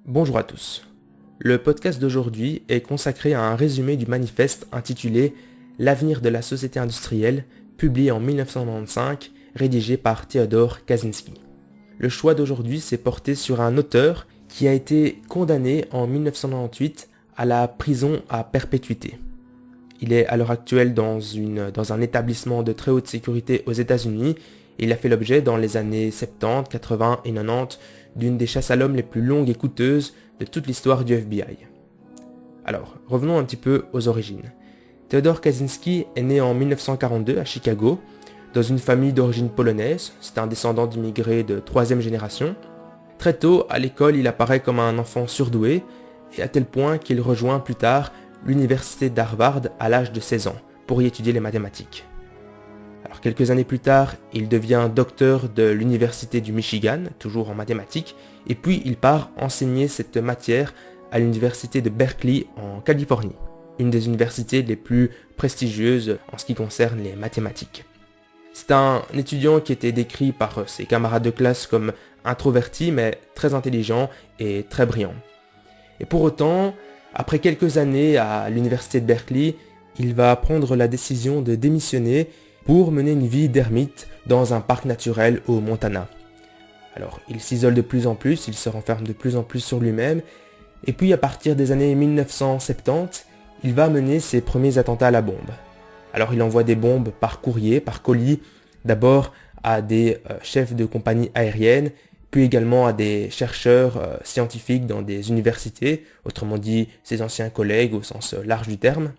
Bonjour à tous. Le podcast d'aujourd'hui est consacré à un résumé du manifeste intitulé L'avenir de la société industrielle, publié en 1995, rédigé par Theodore Kaczynski. Le choix d'aujourd'hui s'est porté sur un auteur qui a été condamné en 1998 à la prison à perpétuité. Il est à l'heure actuelle dans un établissement de très haute sécurité aux États-Unis. Il a fait l'objet dans les années 70, 80 et 90 d'une des chasses à l'homme les plus longues et coûteuses de toute l'histoire du FBI. Alors, revenons un petit peu aux origines. Theodore Kaczynski est né en 1942 à Chicago, dans une famille d'origine polonaise. C'est un descendant d'immigrés de 3e génération. Très tôt, à l'école, il apparaît comme un enfant surdoué, et à tel point qu'il rejoint plus tard l'université d'Harvard à l'âge de 16 ans, pour y étudier les mathématiques. Alors, quelques années plus tard, il devient docteur de l'université du Michigan, toujours en mathématiques, et puis il part enseigner cette matière à l'université de Berkeley en Californie, une des universités les plus prestigieuses en ce qui concerne les mathématiques. C'est un étudiant qui était décrit par ses camarades de classe comme introverti, mais très intelligent et très brillant. Et pour autant, après quelques années à l'université de Berkeley, il va prendre la décision de démissionner pour mener une vie d'ermite dans un parc naturel au Montana. Alors, il s'isole de plus en plus, il se renferme de plus en plus sur lui-même, et puis à partir des années 1970, il va mener ses premiers attentats à la bombe. Alors, il envoie des bombes par courrier, par colis, d'abord à des chefs de compagnies aériennes, puis également à des chercheurs scientifiques dans des universités, autrement dit ses anciens collègues au sens large du terme.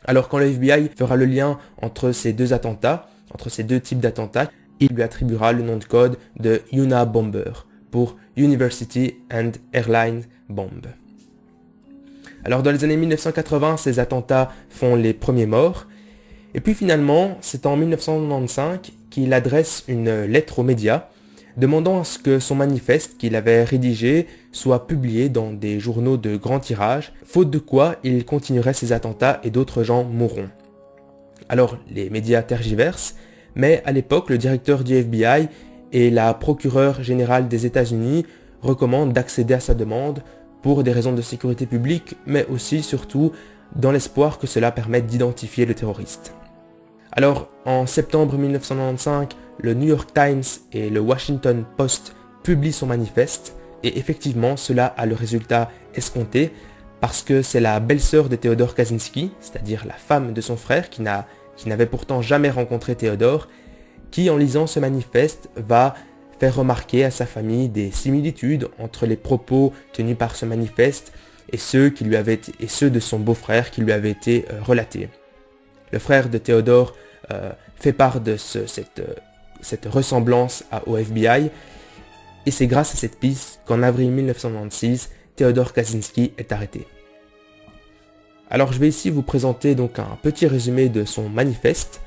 Alors quand le FBI fera le lien entre ces deux attentats, entre ces deux types d'attentats, il lui attribuera le nom de code de Unabomber pour University and Airlines Bomb. Alors dans les années 1980, ces attentats font les premiers morts, et puis finalement, c'est en 1995 qu'il adresse une lettre aux médias demandant à ce que son manifeste qu'il avait rédigé soit publié dans des journaux de grand tirage, faute de quoi il continuerait ses attentats et d'autres gens mourront. Alors les médias tergiversent, mais à l'époque le directeur du FBI et la procureure générale des États-Unis recommandent d'accéder à sa demande pour des raisons de sécurité publique, mais aussi surtout dans l'espoir que cela permette d'identifier le terroriste. Alors en septembre 1995, le New York Times et le Washington Post publient son manifeste, et effectivement cela a le résultat escompté, parce que c'est la belle-sœur de Theodore Kaczynski, c'est-à-dire la femme de son frère qui n'avait pourtant jamais rencontré Theodore, qui en lisant ce manifeste va faire remarquer à sa famille des similitudes entre les propos tenus par ce manifeste et ceux de son beau-frère qui lui avaient été relatés. Le frère de Theodore fait part de cette ressemblance au FBI, et c'est grâce à cette piste qu'en avril 1996, Theodore Kaczynski est arrêté. Alors je vais ici vous présenter donc un petit résumé de son manifeste.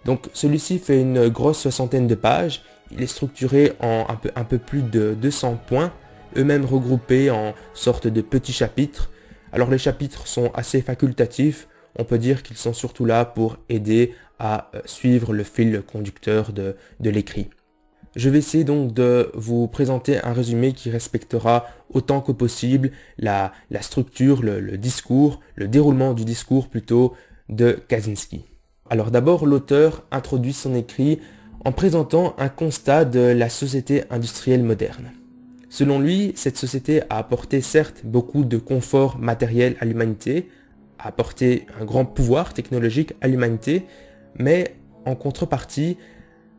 Donc celui-ci fait une grosse 60aine de pages, il est structuré en un peu plus de 200 points, eux-mêmes regroupés en sorte de petits chapitres. Alors les chapitres sont assez facultatifs, on peut dire qu'ils sont surtout là pour aider à suivre le fil conducteur de l'écrit. Je vais essayer donc de vous présenter un résumé qui respectera autant que possible la structure, le discours, le déroulement du discours plutôt de Kaczynski. Alors d'abord, l'auteur introduit son écrit en présentant un constat de la société industrielle moderne. Selon lui, cette société a apporté certes beaucoup de confort matériel à l'humanité, a apporté un grand pouvoir technologique à l'humanité, mais en contrepartie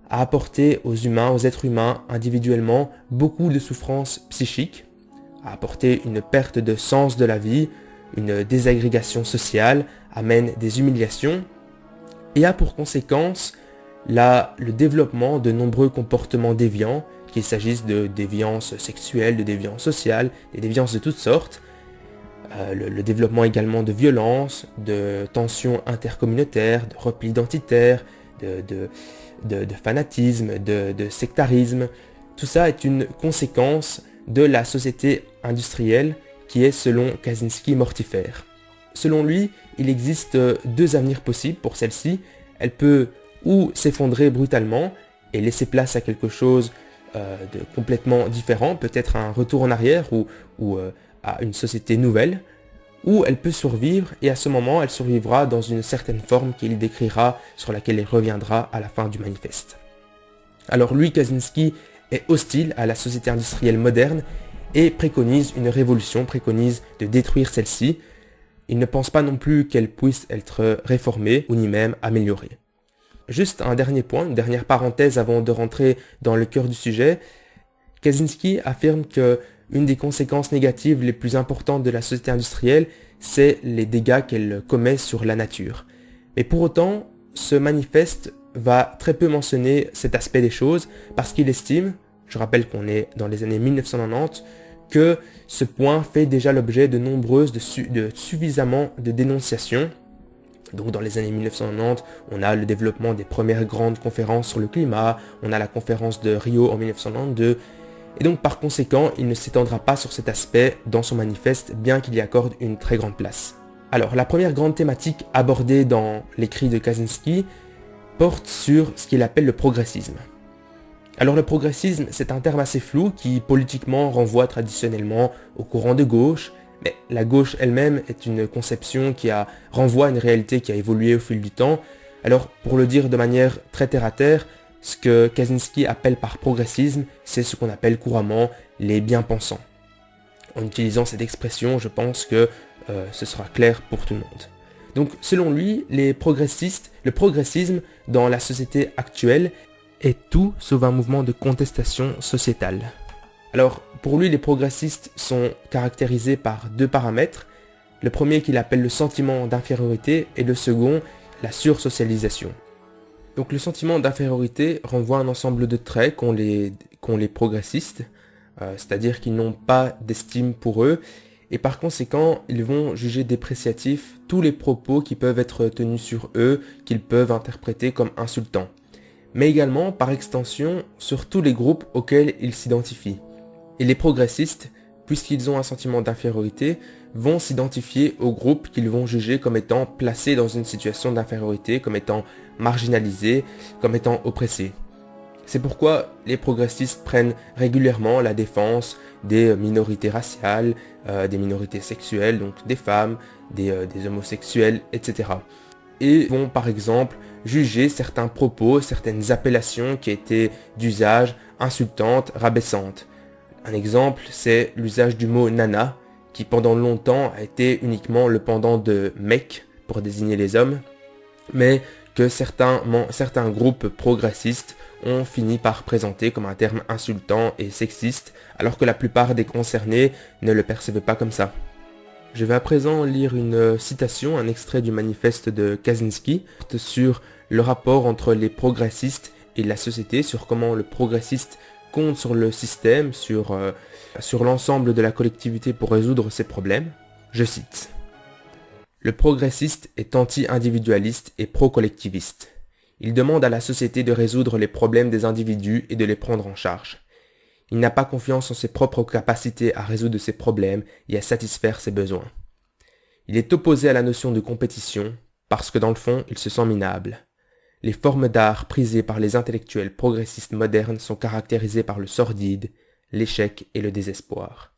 a apporté aux humains, aux êtres humains individuellement, beaucoup de souffrances psychiques, a apporté une perte de sens de la vie, une désagrégation sociale, amène des humiliations, et a pour conséquence le développement de nombreux comportements déviants, qu'il s'agisse de déviances sexuelles, de déviances sociales, des déviances de toutes sortes, le développement également de violences, de tensions intercommunautaires, de repli identitaire, de fanatisme, de sectarisme. Tout ça est une conséquence de la société industrielle qui est, selon Kaczynski, mortifère. Selon lui, il existe deux avenirs possibles pour celle-ci. Elle peut ou s'effondrer brutalement et laisser place à quelque chose de complètement différent, peut-être un retour en arrière ou à une société nouvelle, ou elle peut survivre et à ce moment elle survivra dans une certaine forme qu'il décrira, sur laquelle il reviendra à la fin du manifeste. Alors lui, Kaczynski, est hostile à la société industrielle moderne et préconise une révolution, préconise de détruire celle-ci. Il ne pense pas non plus qu'elle puisse être réformée ou ni même améliorée. Juste un dernier point, une dernière parenthèse avant de rentrer dans le cœur du sujet. Kaczynski affirme que une des conséquences négatives les plus importantes de la société industrielle, c'est les dégâts qu'elle commet sur la nature. Mais pour autant, ce manifeste va très peu mentionner cet aspect des choses parce qu'il estime, je rappelle qu'on est dans les années 1990, que ce point fait déjà l'objet de nombreuses, de suffisamment de dénonciations. Donc dans les années 1990, on a le développement des premières grandes conférences sur le climat, on a la conférence de Rio en 1992, et donc par conséquent, il ne s'étendra pas sur cet aspect dans son manifeste, bien qu'il y accorde une très grande place. Alors la première grande thématique abordée dans l'écrit de Kaczynski porte sur ce qu'il appelle le progressisme. Alors le progressisme, c'est un terme assez flou qui politiquement renvoie traditionnellement au courant de gauche, mais la gauche elle-même est une conception renvoie à une réalité qui a évolué au fil du temps. Alors pour le dire de manière très terre-à-terre, ce que Kaczynski appelle par progressisme, c'est ce qu'on appelle couramment les bien-pensants. En utilisant cette expression, je pense que ce sera clair pour tout le monde. Donc selon lui, le progressisme dans la société actuelle est tout sauf un mouvement de contestation sociétale. Alors pour lui, les progressistes sont caractérisés par deux paramètres. Le premier qu'il appelle le sentiment d'infériorité et le second, la sursocialisation. Donc le sentiment d'infériorité renvoie à un ensemble de traits qu'ont les progressistes, c'est-à-dire qu'ils n'ont pas d'estime pour eux, et par conséquent, ils vont juger dépréciatifs tous les propos qui peuvent être tenus sur eux, qu'ils peuvent interpréter comme insultants, mais également, par extension, sur tous les groupes auxquels ils s'identifient. Et les progressistes, puisqu'ils ont un sentiment d'infériorité, vont s'identifier aux groupes qu'ils vont juger comme étant placés dans une situation d'infériorité, comme étant marginalisés, comme étant oppressés. C'est pourquoi les progressistes prennent régulièrement la défense des minorités raciales, des minorités sexuelles, donc des femmes, des homosexuels, etc. Et vont par exemple juger certains propos, certaines appellations qui étaient d'usage insultantes, rabaissantes. Un exemple, c'est l'usage du mot nana, qui pendant longtemps a été uniquement le pendant de mec pour désigner les hommes, mais que certains groupes progressistes ont fini par présenter comme un terme insultant et sexiste, alors que la plupart des concernés ne le percevaient pas comme ça. Je vais à présent lire une citation, un extrait du manifeste de Kaczynski, sur le rapport entre les progressistes et la société, sur comment le progressiste compte sur le système, sur l'ensemble de la collectivité pour résoudre ses problèmes. Je cite. Le progressiste est anti-individualiste et pro-collectiviste. Il demande à la société de résoudre les problèmes des individus et de les prendre en charge. Il n'a pas confiance en ses propres capacités à résoudre ses problèmes et à satisfaire ses besoins. Il est opposé à la notion de compétition parce que dans le fond, il se sent minable. Les formes d'art prisées par les intellectuels progressistes modernes sont caractérisées par le sordide, l'échec et le désespoir.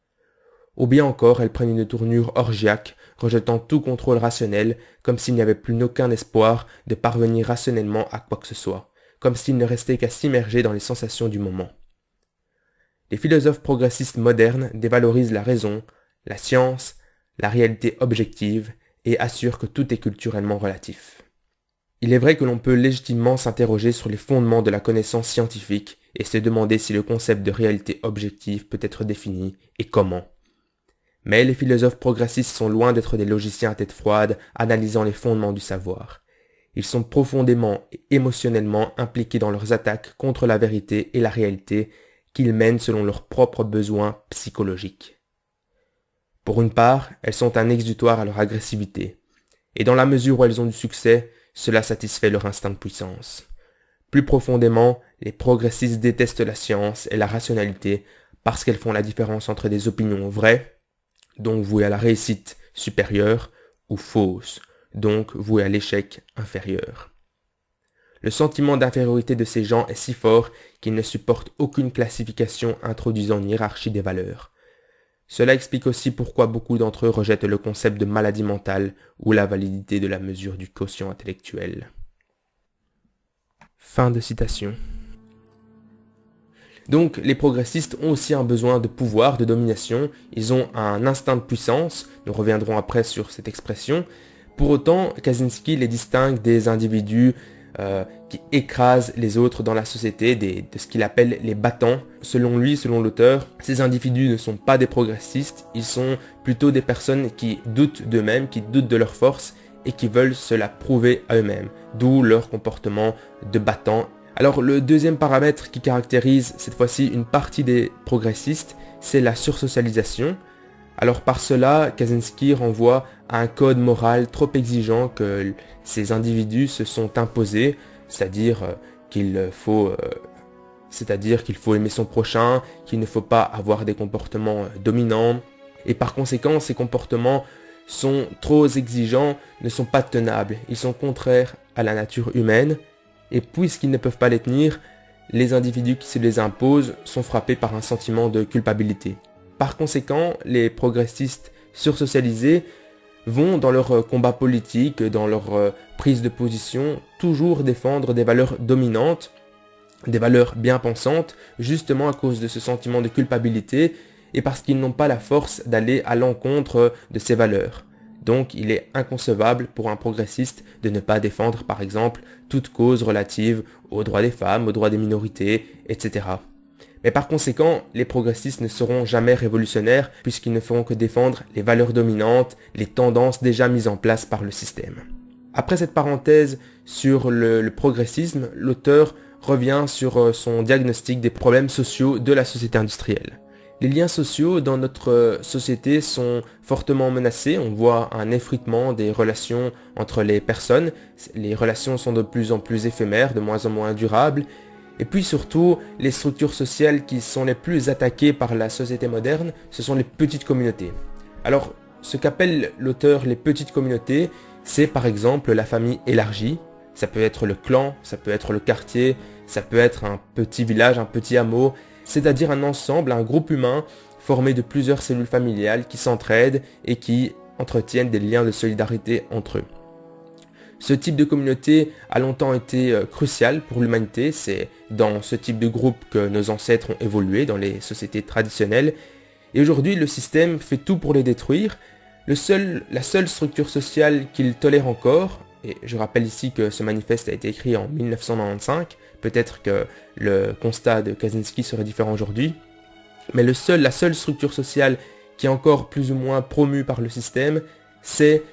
Ou bien encore, elles prennent une tournure orgiaque, rejetant tout contrôle rationnel, comme s'il n'y avait plus aucun espoir de parvenir rationnellement à quoi que ce soit, comme s'il ne restait qu'à s'immerger dans les sensations du moment. Les philosophes progressistes modernes dévalorisent la raison, la science, la réalité objective et assurent que tout est culturellement relatif. Il est vrai que l'on peut légitimement s'interroger sur les fondements de la connaissance scientifique et se demander si le concept de réalité objective peut être défini et comment. Mais les philosophes progressistes sont loin d'être des logiciens à tête froide analysant les fondements du savoir. Ils sont profondément et émotionnellement impliqués dans leurs attaques contre la vérité et la réalité qu'ils mènent selon leurs propres besoins psychologiques. Pour une part, elles sont un exutoire à leur agressivité, et dans la mesure où elles ont du succès, cela satisfait leur instinct de puissance. Plus profondément, les progressistes détestent la science et la rationalité parce qu'elles font la différence entre des opinions vraies, donc vouées à la réussite supérieure, ou fausses, donc vouées à l'échec inférieur. Le sentiment d'infériorité de ces gens est si fort qu'ils ne supportent aucune classification introduisant une hiérarchie des valeurs. Cela explique aussi pourquoi beaucoup d'entre eux rejettent le concept de maladie mentale ou la validité de la mesure du quotient intellectuel. Fin de citation. Donc, les progressistes ont aussi un besoin de pouvoir, de domination, ils ont un instinct de puissance, nous reviendrons après sur cette expression. Pour autant, Kaczynski les distingue des individus qui écrasent les autres dans la société, de ce qu'il appelle les battants. Selon lui, selon l'auteur, ces individus ne sont pas des progressistes, ils sont plutôt des personnes qui doutent d'eux-mêmes, qui doutent de leur force et qui veulent se la prouver à eux-mêmes, d'où leur comportement de battants. Alors le deuxième paramètre qui caractérise cette fois-ci une partie des progressistes, c'est la sursocialisation. Alors par cela, Kaczynski renvoie à un code moral trop exigeant que ces individus se sont imposés, c'est-à-dire qu'il faut aimer son prochain, qu'il ne faut pas avoir des comportements dominants, et par conséquent ces comportements sont trop exigeants, ne sont pas tenables, ils sont contraires à la nature humaine, et puisqu'ils ne peuvent pas les tenir, les individus qui se les imposent sont frappés par un sentiment de culpabilité. Par conséquent, les progressistes sursocialisés vont dans leur combat politique, dans leur prise de position, toujours défendre des valeurs dominantes, des valeurs bien pensantes, justement à cause de ce sentiment de culpabilité et parce qu'ils n'ont pas la force d'aller à l'encontre de ces valeurs. Donc il est inconcevable pour un progressiste de ne pas défendre par exemple toute cause relative aux droits des femmes, aux droits des minorités, etc. Mais par conséquent, les progressistes ne seront jamais révolutionnaires puisqu'ils ne feront que défendre les valeurs dominantes, les tendances déjà mises en place par le système. Après cette parenthèse sur le progressisme, l'auteur revient sur son diagnostic des problèmes sociaux de la société industrielle. Les liens sociaux dans notre société sont fortement menacés, on voit un effritement des relations entre les personnes, les relations sont de plus en plus éphémères, de moins en moins durables, et puis surtout, les structures sociales qui sont les plus attaquées par la société moderne, ce sont les petites communautés. Alors, ce qu'appelle l'auteur les petites communautés, c'est par exemple la famille élargie, ça peut être le clan, ça peut être le quartier, ça peut être un petit village, un petit hameau, c'est-à-dire un ensemble, un groupe humain formé de plusieurs cellules familiales qui s'entraident et qui entretiennent des liens de solidarité entre eux. Ce type de communauté a longtemps été crucial pour l'humanité, c'est dans ce type de groupe que nos ancêtres ont évolué dans les sociétés traditionnelles, et aujourd'hui le système fait tout pour les détruire. La seule structure sociale qu'il tolère encore, et je rappelle ici que ce manifeste a été écrit en 1995, peut-être que le constat de Kaczynski serait différent aujourd'hui, mais la seule structure sociale qui est encore plus ou moins promue par le système, c'est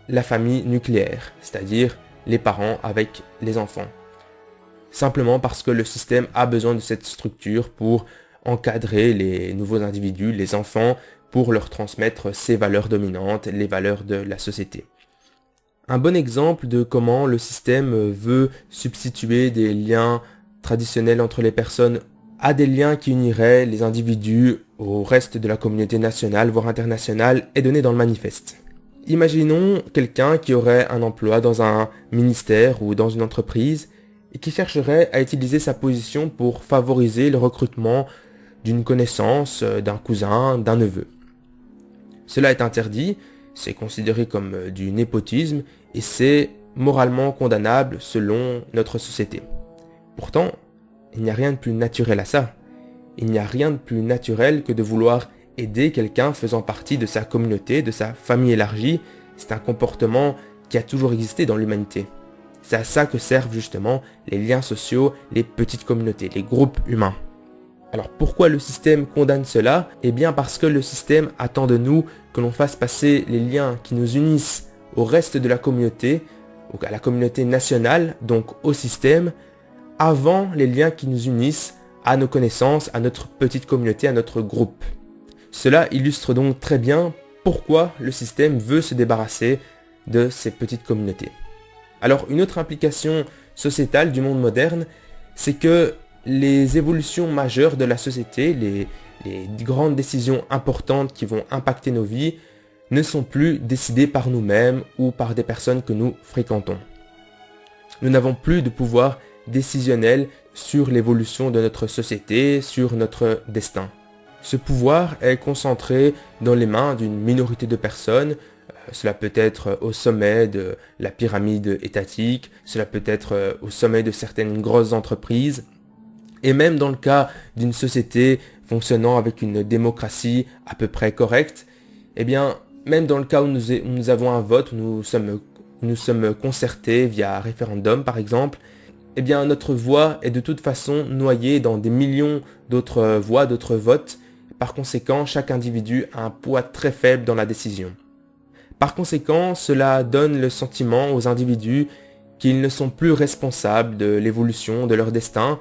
la famille nucléaire, c'est-à-dire les parents avec les enfants. Simplement parce que le système a besoin de cette structure pour encadrer les nouveaux individus, les enfants, pour leur transmettre ses valeurs dominantes, les valeurs de la société. Un bon exemple de comment le système veut substituer des liens traditionnels entre les personnes à des liens qui uniraient les individus au reste de la communauté nationale, voire internationale, est donné dans le manifeste. Imaginons quelqu'un qui aurait un emploi dans un ministère ou dans une entreprise et qui chercherait à utiliser sa position pour favoriser le recrutement d'une connaissance, d'un cousin, d'un neveu. Cela est interdit, c'est considéré comme du népotisme et c'est moralement condamnable selon notre société. Pourtant, il n'y a rien de plus naturel à ça. Il n'y a rien de plus naturel que de vouloir aider quelqu'un faisant partie de sa communauté, de sa famille élargie. C'est un comportement qui a toujours existé dans l'humanité. C'est à ça que servent justement les liens sociaux, les petites communautés, les groupes humains. Alors pourquoi le système condamne cela ? Eh bien parce que le système attend de nous que l'on fasse passer les liens qui nous unissent au reste de la communauté, ou à la communauté nationale, donc au système, avant les liens qui nous unissent à nos connaissances, à notre petite communauté, à notre groupe. Cela illustre donc très bien pourquoi le système veut se débarrasser de ces petites communautés. Alors une autre implication sociétale du monde moderne, c'est que les évolutions majeures de la société, les grandes décisions importantes qui vont impacter nos vies, ne sont plus décidées par nous-mêmes ou par des personnes que nous fréquentons. Nous n'avons plus de pouvoir décisionnel sur l'évolution de notre société, sur notre destin. Ce pouvoir est concentré dans les mains d'une minorité de personnes. Cela peut être au sommet de la pyramide étatique, cela peut être au sommet de certaines grosses entreprises. Et même dans le cas d'une société fonctionnant avec une démocratie à peu près correcte, eh bien, même dans le cas où nous avons un vote, où nous sommes concertés via référendum par exemple, eh bien, notre voix est de toute façon noyée dans des millions d'autres voix, d'autres votes. Par conséquent, chaque individu a un poids très faible dans la décision. Par conséquent, cela donne le sentiment aux individus qu'ils ne sont plus responsables de l'évolution de leur destin.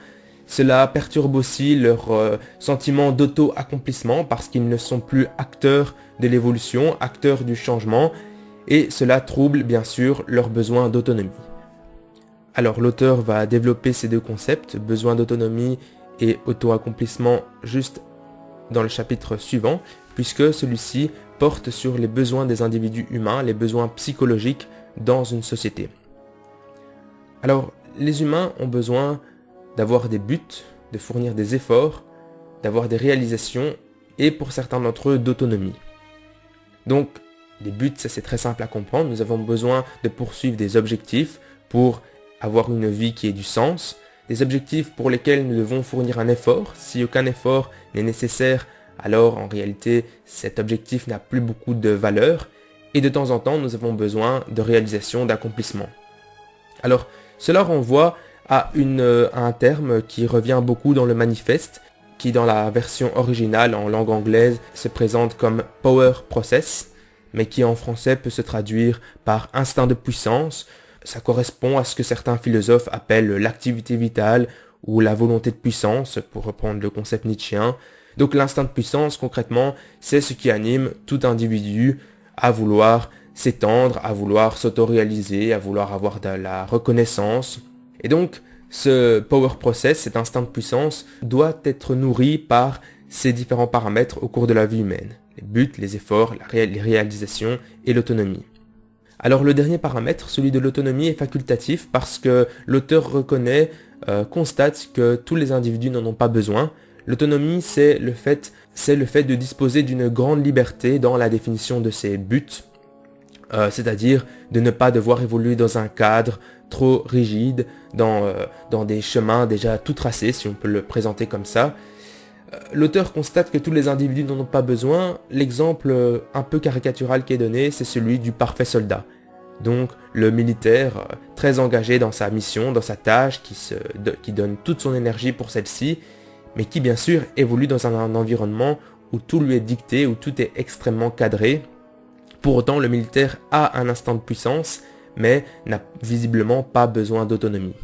Cela perturbe aussi leur sentiment d'auto-accomplissement parce qu'ils ne sont plus acteurs de l'évolution, acteurs du changement, et cela trouble bien sûr leur besoin d'autonomie. Alors l'auteur va développer ces deux concepts, besoin d'autonomie et auto-accomplissement, juste dans le chapitre suivant, puisque celui-ci porte sur les besoins des individus humains, les besoins psychologiques dans une société. Alors, les humains ont besoin d'avoir des buts, de fournir des efforts, d'avoir des réalisations et pour certains d'entre eux d'autonomie. Donc, les buts, ça c'est très simple à comprendre. Nous avons besoin de poursuivre des objectifs pour avoir une vie qui ait du sens, des objectifs pour lesquels nous devons fournir un effort. Si aucun effort n'est nécessaire, alors en réalité cet objectif n'a plus beaucoup de valeur et de temps en temps nous avons besoin de réalisation, d'accomplissement. Alors cela renvoie à un terme qui revient beaucoup dans le manifeste, qui dans la version originale en langue anglaise se présente comme Power Process, mais qui en français peut se traduire par instinct de puissance. Ça correspond à ce que certains philosophes appellent l'activité vitale ou la volonté de puissance, pour reprendre le concept nietzschéen. Donc l'instinct de puissance, concrètement, c'est ce qui anime tout individu à vouloir s'étendre, à vouloir s'auto-réaliser, à vouloir avoir de la reconnaissance. Et donc, ce power process, cet instinct de puissance, doit être nourri par ces différents paramètres au cours de la vie humaine. Les buts, les efforts, les réalisations et l'autonomie. Alors le dernier paramètre, celui de l'autonomie, est facultatif parce que l'auteur constate que tous les individus n'en ont pas besoin. L'autonomie, c'est le fait de disposer d'une grande liberté dans la définition de ses buts, c'est-à-dire de ne pas devoir évoluer dans un cadre trop rigide, dans des chemins déjà tout tracés, si on peut le présenter comme ça. L'auteur constate que tous les individus n'en ont pas besoin. L'exemple un peu caricatural qui est donné, c'est celui du parfait soldat. Donc le militaire très engagé dans sa mission, dans sa tâche, qui donne toute son énergie pour celle-ci, mais qui bien sûr évolue dans un environnement où tout lui est dicté, où tout est extrêmement cadré. Pour autant, le militaire a un instinct de puissance, mais n'a visiblement pas besoin d'autonomie.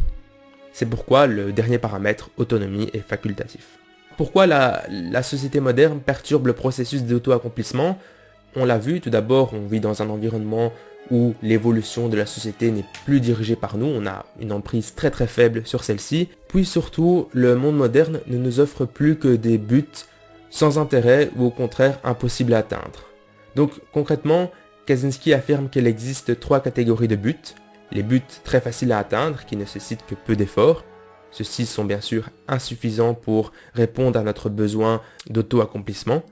C'est pourquoi le dernier paramètre, autonomie, est facultatif. Pourquoi la société moderne perturbe le processus d'auto-accomplissement? On l'a vu, tout d'abord, on vit dans un environnement où l'évolution de la société n'est plus dirigée par nous, on a une emprise très très faible sur celle-ci. Puis surtout, le monde moderne ne nous offre plus que des buts sans intérêt ou au contraire impossibles à atteindre. Donc concrètement, Kaczynski affirme qu'il existe 3 catégories de buts. Les buts très faciles à atteindre, qui ne nécessitent que peu d'efforts. Ceux-ci sont bien sûr insuffisants pour répondre à notre besoin d'auto-accomplissement.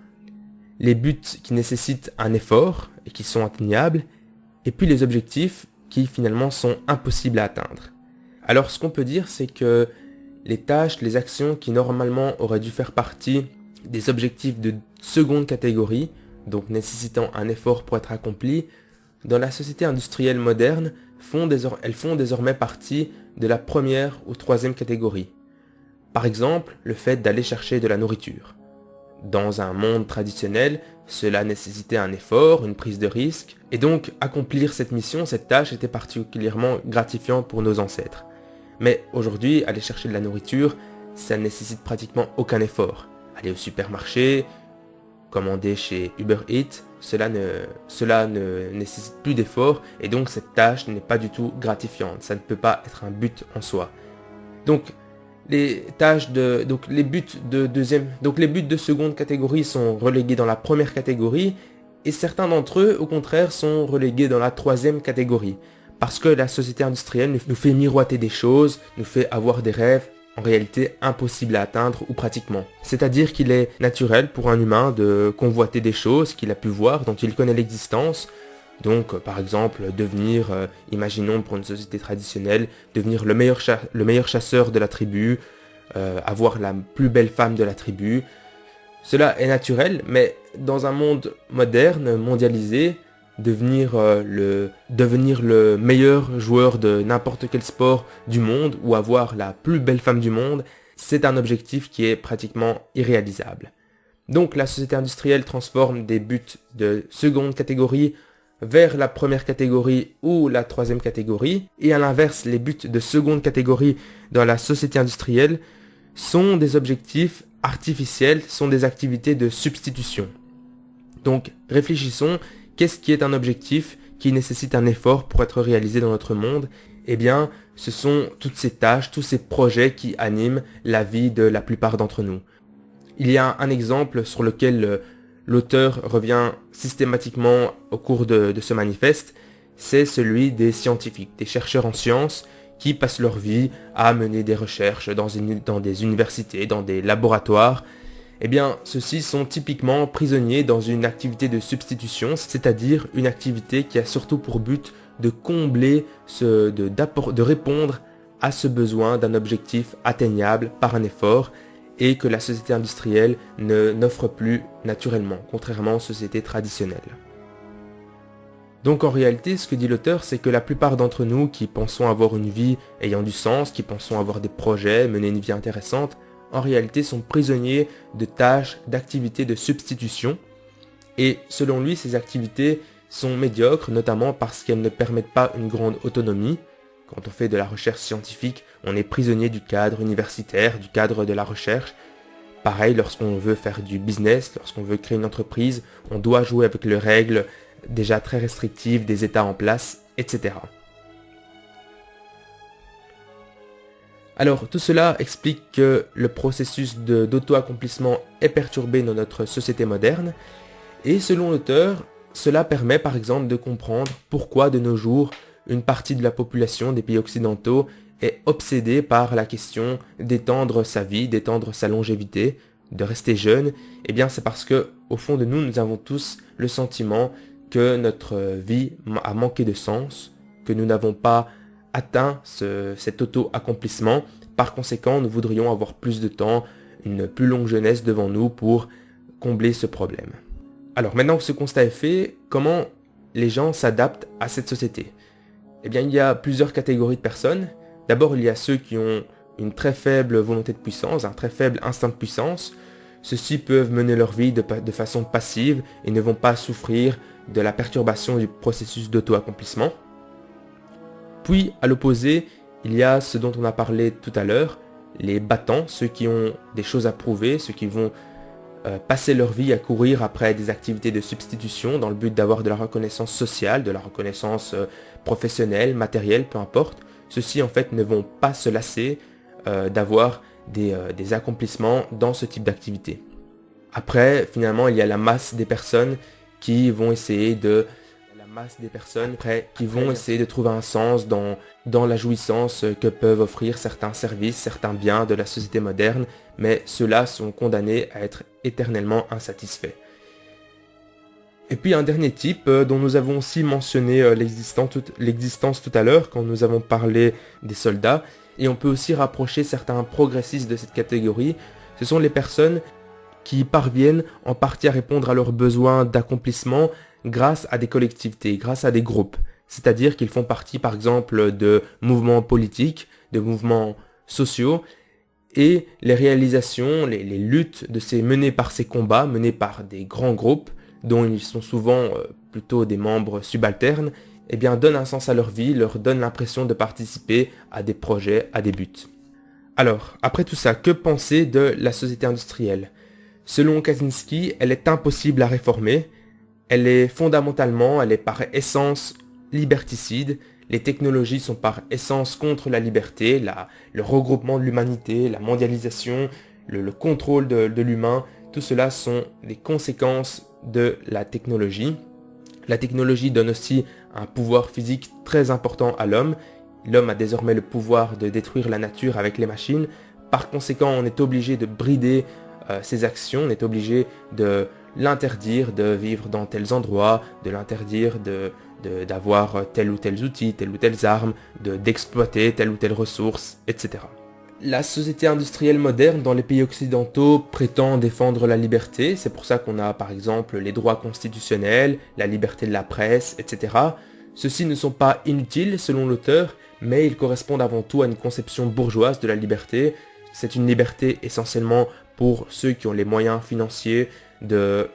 Les buts qui nécessitent un effort et qui sont atteignables. Et puis les objectifs qui finalement sont impossibles à atteindre. Alors ce qu'on peut dire, c'est que les tâches, les actions qui normalement auraient dû faire partie des objectifs de seconde catégorie, donc nécessitant un effort pour être accompli, dans la société industrielle moderne, elles font désormais partie de la première ou troisième catégorie. Par exemple, le fait d'aller chercher de la nourriture. Dans un monde traditionnel, cela nécessitait un effort, une prise de risque, et donc accomplir cette mission, cette tâche était particulièrement gratifiant pour nos ancêtres. Mais aujourd'hui, aller chercher de la nourriture, ça ne nécessite pratiquement aucun effort. Aller au supermarché, commander chez Uber Eats, cela ne nécessite plus d'effort, et donc cette tâche n'est pas du tout gratifiante, ça ne peut pas être un but en soi. Donc les buts de seconde catégorie sont relégués dans la première catégorie et certains d'entre eux, au contraire, sont relégués dans la troisième catégorie. parce que la société industrielle nous fait miroiter des choses, nous fait avoir des rêves, en réalité impossibles à atteindre ou pratiquement. C'est-à-dire qu'il est naturel pour un humain de convoiter des choses qu'il a pu voir, dont il connaît l'existence. Donc par exemple devenir, imaginons pour une société traditionnelle, devenir le meilleur chasseur de la tribu, avoir la plus belle femme de la tribu. Cela est naturel, mais dans un monde moderne, mondialisé, devenir le meilleur joueur de n'importe quel sport du monde ou avoir la plus belle femme du monde, c'est un objectif qui est pratiquement irréalisable. Donc la société industrielle transforme des buts de seconde catégorie vers la première catégorie ou la troisième catégorie, et à l'inverse, les buts de seconde catégorie dans la société industrielle sont des objectifs artificiels, sont des activités de substitution. Donc réfléchissons. Qu'est-ce qui est un objectif qui nécessite un effort pour être réalisé dans notre monde? Eh bien, ce sont toutes ces tâches, tous ces projets qui animent la vie de la plupart d'entre nous. Il y a un exemple sur lequel l'auteur revient systématiquement au cours de ce manifeste, c'est celui des scientifiques, des chercheurs en sciences qui passent leur vie à mener des recherches dans des universités, dans des laboratoires. Eh bien, ceux-ci sont typiquement prisonniers dans une activité de substitution, c'est-à-dire une activité qui a surtout pour but de combler, de répondre à ce besoin d'un objectif atteignable par un effort et que la société industrielle n'offre plus naturellement, contrairement aux sociétés traditionnelles. Donc en réalité, ce que dit l'auteur, c'est que la plupart d'entre nous qui pensons avoir une vie ayant du sens, qui pensons avoir des projets, mener une vie intéressante, en réalité sont prisonniers de tâches, d'activités de substitution. Et selon lui, ces activités sont médiocres, notamment parce qu'elles ne permettent pas une grande autonomie. Quand on fait de la recherche scientifique, on est prisonnier du cadre universitaire, du cadre de la recherche. Pareil, lorsqu'on veut faire du business, lorsqu'on veut créer une entreprise, on doit jouer avec les règles déjà très restrictives des États en place, etc. Alors, tout cela explique que le processus d'auto-accomplissement est perturbé dans notre société moderne, et selon l'auteur, cela permet par exemple de comprendre pourquoi de nos jours, une partie de la population des pays occidentaux est obsédée par la question d'étendre sa vie, d'étendre sa longévité, de rester jeune. Eh bien, c'est parce que, au fond de nous, nous avons tous le sentiment que notre vie a manqué de sens, que nous n'avons pas atteint cet auto-accomplissement. Par conséquent, nous voudrions avoir plus de temps, une plus longue jeunesse devant nous pour combler ce problème. Alors maintenant que ce constat est fait, comment les gens s'adaptent à cette société? Eh bien, il y a plusieurs catégories de personnes. D'abord, il y a ceux qui ont une très faible volonté de puissance, un très faible instinct de puissance. Ceux-ci peuvent mener leur vie de façon passive et ne vont pas souffrir de la perturbation du processus d'auto-accomplissement. Puis, à l'opposé, il y a ce dont on a parlé tout à l'heure, les battants, ceux qui ont des choses à prouver, ceux qui vont passer leur vie à courir après des activités de substitution dans le but d'avoir de la reconnaissance sociale, de la reconnaissance professionnelle, matérielle, peu importe. Ceux-ci, en fait, ne vont pas se lasser d'avoir des accomplissements dans ce type d'activité. Après, finalement, il y a la masse des personnes qui vont essayer de trouver un sens dans la jouissance que peuvent offrir certains services, certains biens de la société moderne, mais ceux-là sont condamnés à être éternellement insatisfaits. Et puis un dernier type dont nous avons aussi mentionné l'existence tout à l'heure quand nous avons parlé des soldats, et on peut aussi rapprocher certains progressistes de cette catégorie, ce sont les personnes qui parviennent en partie à répondre à leurs besoins d'accomplissement grâce à des collectivités, grâce à des groupes. C'est-à-dire qu'ils font partie par exemple de mouvements politiques, de mouvements sociaux, et les réalisations, les luttes menées par ces combats, menées par des grands groupes, dont ils sont souvent plutôt des membres subalternes, eh bien donnent un sens à leur vie, leur donnent l'impression de participer à des projets, à des buts. Alors, après tout ça, que penser de la société industrielle? Selon Kaczynski, elle est impossible à réformer, elle est par essence liberticide, les technologies sont par essence contre la liberté, le regroupement de l'humanité, la mondialisation, le contrôle de l'humain, tout cela sont des conséquences de la technologie. La technologie donne aussi un pouvoir physique très important à l'homme. L'homme a désormais le pouvoir de détruire la nature avec les machines. Par conséquent, on est obligé de brider ses actions, on est obligé de l'interdire de vivre dans tels endroits, de l'interdire d'avoir tel ou tel outil, telle ou telle arme, d'exploiter telle ou telle ressource, etc. La société industrielle moderne dans les pays occidentaux prétend défendre la liberté, c'est pour ça qu'on a par exemple les droits constitutionnels, la liberté de la presse, etc. Ceux-ci ne sont pas inutiles selon l'auteur, mais ils correspondent avant tout à une conception bourgeoise de la liberté. C'est une liberté essentiellement pour ceux qui ont les moyens financiers de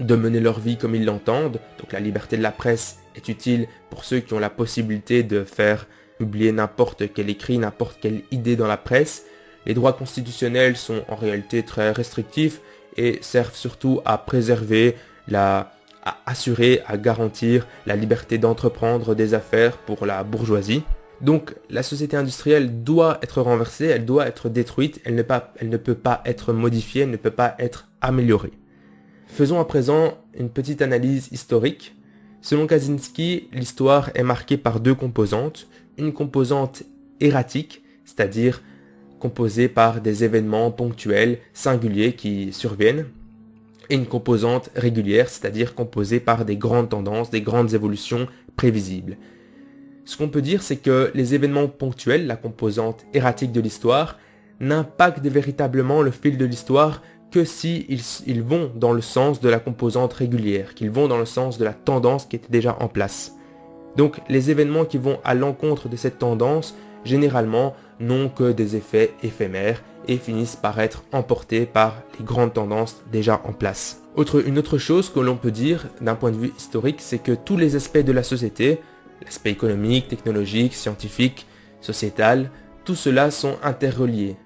mener leur vie comme ils l'entendent. Donc la liberté de la presse est utile pour ceux qui ont la possibilité de faire publier n'importe quel écrit, n'importe quelle idée dans la presse. Les droits constitutionnels sont en réalité très restrictifs et servent surtout à préserver, à assurer, à garantir la liberté d'entreprendre des affaires pour la bourgeoisie. Donc la société industrielle doit être renversée, elle doit être détruite, elle ne peut pas être modifiée, elle ne peut pas être améliorée. Faisons à présent une petite analyse historique. Selon Kaczynski, l'histoire est marquée par deux composantes. Une composante erratique, c'est-à-dire composée par des événements ponctuels, singuliers qui surviennent, et une composante régulière, c'est-à-dire composée par des grandes tendances, des grandes évolutions prévisibles. Ce qu'on peut dire, c'est que les événements ponctuels, la composante erratique de l'histoire, n'impactent véritablement le fil de l'histoire que si ils vont dans le sens de la composante régulière, qu'ils vont dans le sens de la tendance qui était déjà en place. Donc les événements qui vont à l'encontre de cette tendance, généralement, n'ont que des effets éphémères et finissent par être emportés par les grandes tendances déjà en place. Une autre chose que l'on peut dire d'un point de vue historique, c'est que tous les aspects de la société, l'aspect économique, technologique, scientifique, sociétal, tout cela sont interreliés.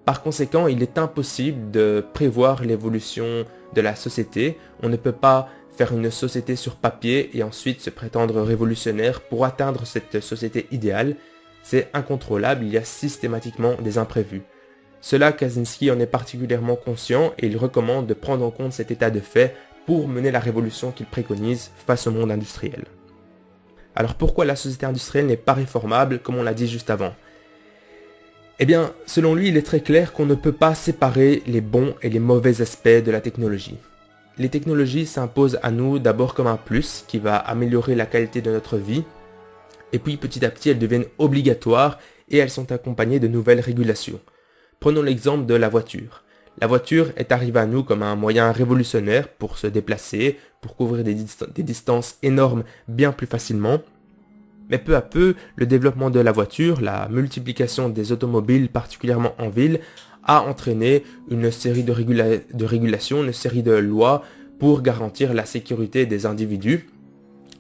Par conséquent, il est impossible de prévoir l'évolution de la société. On ne peut pas faire une société sur papier et ensuite se prétendre révolutionnaire pour atteindre cette société idéale. C'est incontrôlable, il y a systématiquement des imprévus. Cela, Kaczynski en est particulièrement conscient et il recommande de prendre en compte cet état de fait pour mener la révolution qu'il préconise face au monde industriel. Alors pourquoi la société industrielle n'est pas réformable comme on l'a dit juste avant ? Eh bien, selon lui, il est très clair qu'on ne peut pas séparer les bons et les mauvais aspects de la technologie. Les technologies s'imposent à nous d'abord comme un plus qui va améliorer la qualité de notre vie, et puis petit à petit elles deviennent obligatoires et elles sont accompagnées de nouvelles régulations. Prenons l'exemple de la voiture. La voiture est arrivée à nous comme un moyen révolutionnaire pour se déplacer, pour couvrir des distances énormes bien plus facilement. Mais peu à peu, le développement de la voiture, la multiplication des automobiles, particulièrement en ville, a entraîné une série de régulations, une série de lois pour garantir la sécurité des individus.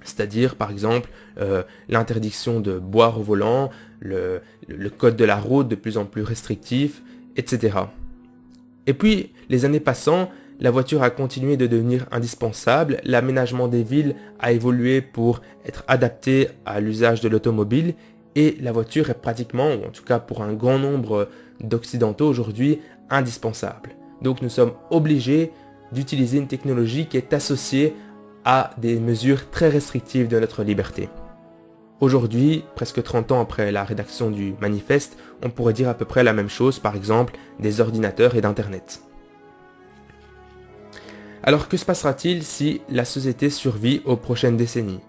C'est-à-dire, par exemple, l'interdiction de boire au volant, le code de la route de plus en plus restrictif, etc. Et puis, les années passant, la voiture a continué de devenir indispensable, l'aménagement des villes a évolué pour être adapté à l'usage de l'automobile et la voiture est pratiquement, ou en tout cas pour un grand nombre d'occidentaux aujourd'hui, indispensable. Donc nous sommes obligés d'utiliser une technologie qui est associée à des mesures très restrictives de notre liberté. Aujourd'hui, presque 30 ans après la rédaction du manifeste, on pourrait dire à peu près la même chose, par exemple, des ordinateurs et d'Internet. Alors que se passera-t-il si la société survit aux prochaines décennies ?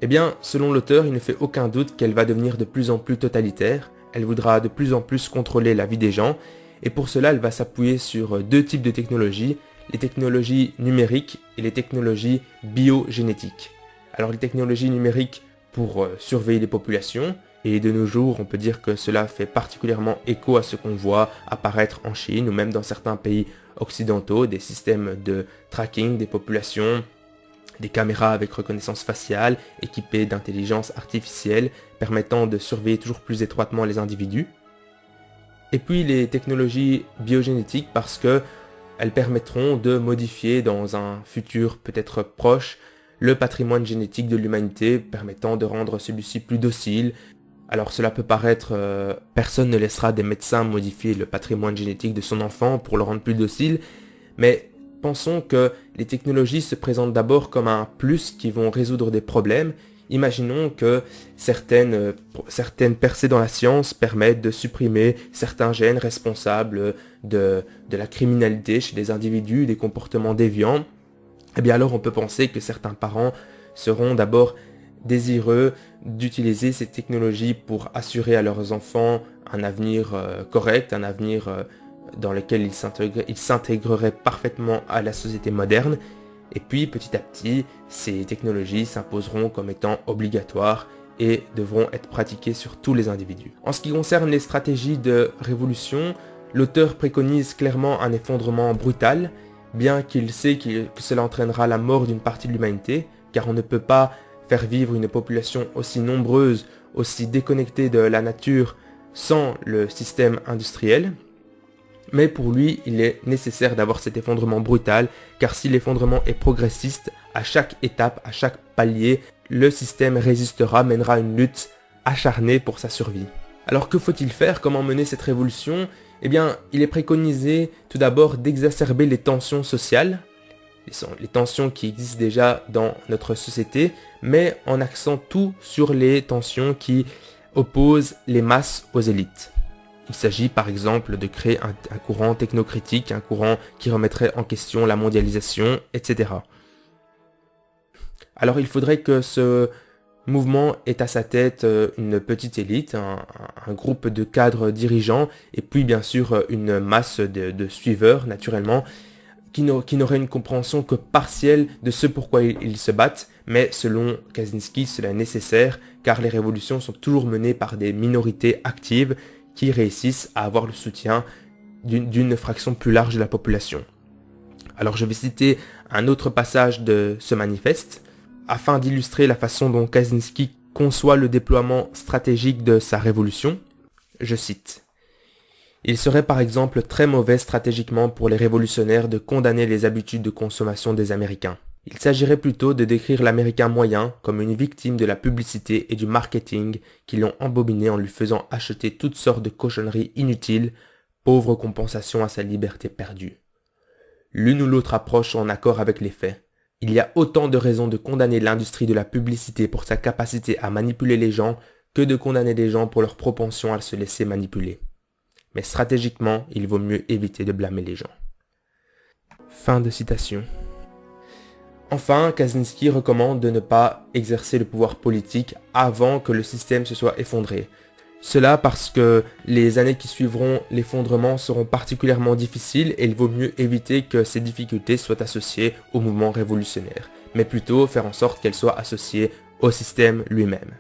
Eh bien, selon l'auteur, il ne fait aucun doute qu'elle va devenir de plus en plus totalitaire, elle voudra de plus en plus contrôler la vie des gens, et pour cela elle va s'appuyer sur deux types de technologies, les technologies numériques et les technologies biogénétiques. Alors les technologies numériques pour surveiller les populations, et de nos jours on peut dire que cela fait particulièrement écho à ce qu'on voit apparaître en Chine ou même dans certains pays occidentaux, des systèmes de tracking des populations, des caméras avec reconnaissance faciale équipées d'intelligence artificielle permettant de surveiller toujours plus étroitement les individus. Et puis les technologies biogénétiques parce que elles permettront de modifier dans un futur peut-être proche le patrimoine génétique de l'humanité permettant de rendre celui-ci plus docile. Alors cela peut paraître, personne ne laissera des médecins modifier le patrimoine génétique de son enfant pour le rendre plus docile, mais Pensons que les technologies se présentent d'abord comme un plus qui vont résoudre des problèmes. Imaginons que certaines percées dans la science permettent de supprimer certains gènes responsables de la criminalité chez des individus, des comportements déviants. Eh bien alors on peut penser que certains parents seront d'abord désireux d'utiliser ces technologies pour assurer à leurs enfants un avenir correct, un avenir dans lequel ils s'intégreraient parfaitement à la société moderne. Et puis petit à petit, ces technologies s'imposeront comme étant obligatoires et devront être pratiquées sur tous les individus. En ce qui concerne les stratégies de révolution, l'auteur préconise clairement un effondrement brutal, bien qu'il sait que cela entraînera la mort d'une partie de l'humanité, car on ne peut pas faire vivre une population aussi nombreuse, aussi déconnectée de la nature sans le système industriel. Mais pour lui, il est nécessaire d'avoir cet effondrement brutal, car si l'effondrement est progressiste, à chaque étape, à chaque palier, le système résistera, mènera une lutte acharnée pour sa survie. Alors que faut-il faire? Comment mener cette révolution? Eh bien, il est préconisé tout d'abord d'exacerber les tensions sociales, les tensions qui existent déjà dans notre société, mais en axant tout sur les tensions qui opposent les masses aux élites. Il s'agit par exemple de créer un courant technocritique, un courant qui remettrait en question la mondialisation, etc. Alors il faudrait que ce mouvement ait à sa tête une petite élite, un groupe de cadres dirigeants, et puis bien sûr une masse de suiveurs naturellement, qui n'auraient une compréhension que partielle de ce pourquoi ils se battent, mais selon Kaczynski, cela est nécessaire, car les révolutions sont toujours menées par des minorités actives, qui réussissent à avoir le soutien d'une fraction plus large de la population. Alors je vais citer un autre passage de ce manifeste, afin d'illustrer la façon dont Kaczynski conçoit le déploiement stratégique de sa révolution. Je cite: « Il serait par exemple très mauvais stratégiquement pour les révolutionnaires de condamner les habitudes de consommation des Américains. Il s'agirait plutôt de décrire l'Américain moyen comme une victime de la publicité et du marketing qui l'ont embobiné en lui faisant acheter toutes sortes de cochonneries inutiles, pauvre compensation à sa liberté perdue. L'une ou l'autre approche sont en accord avec les faits. Il y a autant de raisons de condamner l'industrie de la publicité pour sa capacité à manipuler les gens que de condamner les gens pour leur propension à se laisser manipuler. Mais stratégiquement, il vaut mieux éviter de blâmer les gens. » Fin de citation. Enfin, Kaczynski recommande de ne pas exercer le pouvoir politique avant que le système se soit effondré. Cela parce que les années qui suivront l'effondrement seront particulièrement difficiles et il vaut mieux éviter que ces difficultés soient associées au mouvement révolutionnaire, mais plutôt faire en sorte qu'elles soient associées au système lui-même.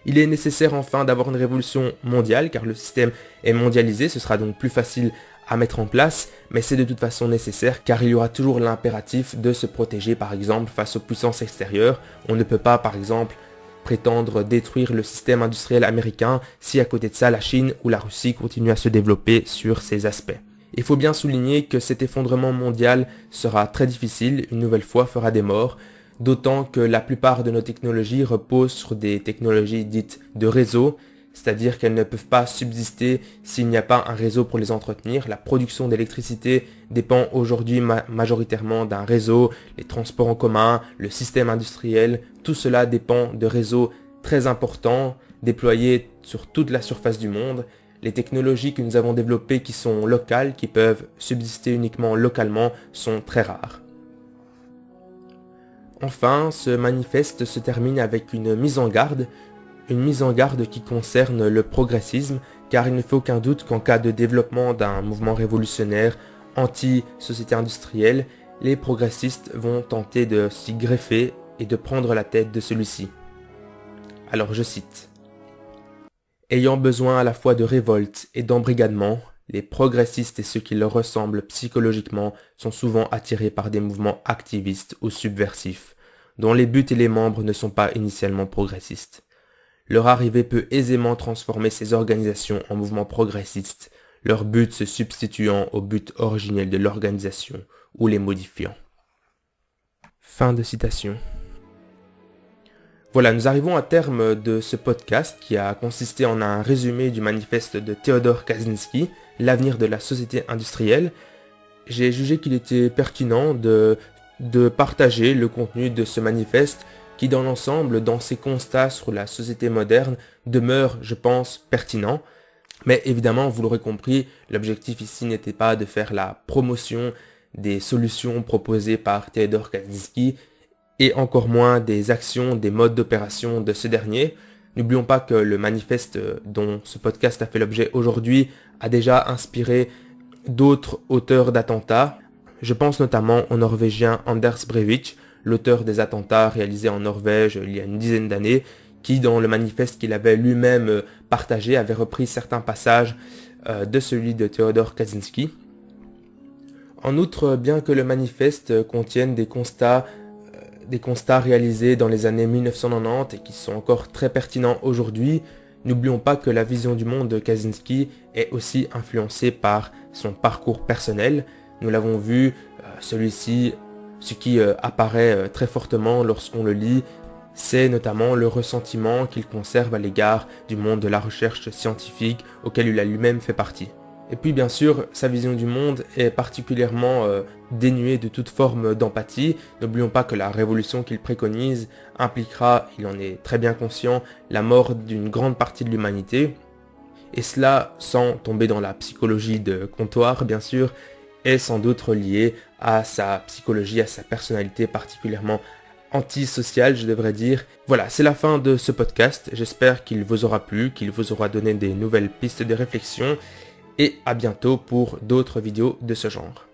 Il est nécessaire enfin d'avoir une révolution mondiale car le système est mondialisé, ce sera donc plus facile à mettre en place, mais c'est de toute façon nécessaire car il y aura toujours l'impératif de se protéger par exemple face aux puissances extérieures. On ne peut pas par exemple prétendre détruire le système industriel américain si à côté de ça la Chine ou la Russie continuent à se développer sur ces aspects. Il faut bien souligner que cet effondrement mondial sera très difficile, une nouvelle fois fera des morts, d'autant que la plupart de nos technologies reposent sur des technologies dites de réseau, c'est-à-dire qu'elles ne peuvent pas subsister s'il n'y a pas un réseau pour les entretenir. La production d'électricité dépend aujourd'hui majoritairement d'un réseau, les transports en commun, le système industriel, tout cela dépend de réseaux très importants déployés sur toute la surface du monde. Les technologies que nous avons développées qui sont locales, qui peuvent subsister uniquement localement, sont très rares. Enfin, ce manifeste se termine avec une mise en garde qui concerne le progressisme, car il ne fait aucun doute qu'en cas de développement d'un mouvement révolutionnaire anti-société industrielle, les progressistes vont tenter de s'y greffer et de prendre la tête de celui-ci. Alors je cite: « Ayant besoin à la fois de révolte et d'embrigadement, les progressistes et ceux qui leur ressemblent psychologiquement sont souvent attirés par des mouvements activistes ou subversifs, dont les buts et les membres ne sont pas initialement progressistes. Leur arrivée peut aisément transformer ces organisations en mouvements progressistes, leur but se substituant au but originel de l'organisation ou les modifiant. » Fin de citation. Voilà, nous arrivons à terme de ce podcast qui a consisté en un résumé du manifeste de Theodor Kaczynski, L'avenir de la société industrielle. j'ai jugé qu'il était pertinent de partager le contenu de ce manifeste qui, dans l'ensemble, dans ses constats sur la société moderne, demeure, je pense, pertinent. Mais évidemment, vous l'aurez compris, l'objectif ici n'était pas de faire la promotion des solutions proposées par Theodor Kaczynski et encore moins des actions, des modes d'opération de ce dernier. N'oublions pas que le manifeste dont ce podcast a fait l'objet aujourd'hui a déjà inspiré d'autres auteurs d'attentats. Je pense notamment au Norvégien Anders Breivik, l'auteur des attentats réalisés en Norvège il y a une dizaine d'années, qui dans le manifeste qu'il avait lui-même partagé avait repris certains passages de celui de Theodor Kaczynski. En outre, bien que le manifeste contienne des constats réalisés dans les années 1990 et qui sont encore très pertinents aujourd'hui, n'oublions pas que la vision du monde de Kaczynski est aussi influencée par son parcours personnel. Nous l'avons vu, celui-ci, ce qui apparaît très fortement lorsqu'on le lit, c'est notamment le ressentiment qu'il conserve à l'égard du monde de la recherche scientifique auquel il a lui-même fait partie. Et puis bien sûr, sa vision du monde est particulièrement dénuée de toute forme d'empathie. N'oublions pas que la révolution qu'il préconise impliquera, il en est très bien conscient, la mort d'une grande partie de l'humanité. Et cela, sans tomber dans la psychologie de comptoir, bien sûr, est sans doute relié à sa psychologie, à sa personnalité particulièrement antisociale, je devrais dire. Voilà, c'est la fin de ce podcast. J'espère qu'il vous aura plu, qu'il vous aura donné des nouvelles pistes de réflexion. Et à bientôt pour d'autres vidéos de ce genre.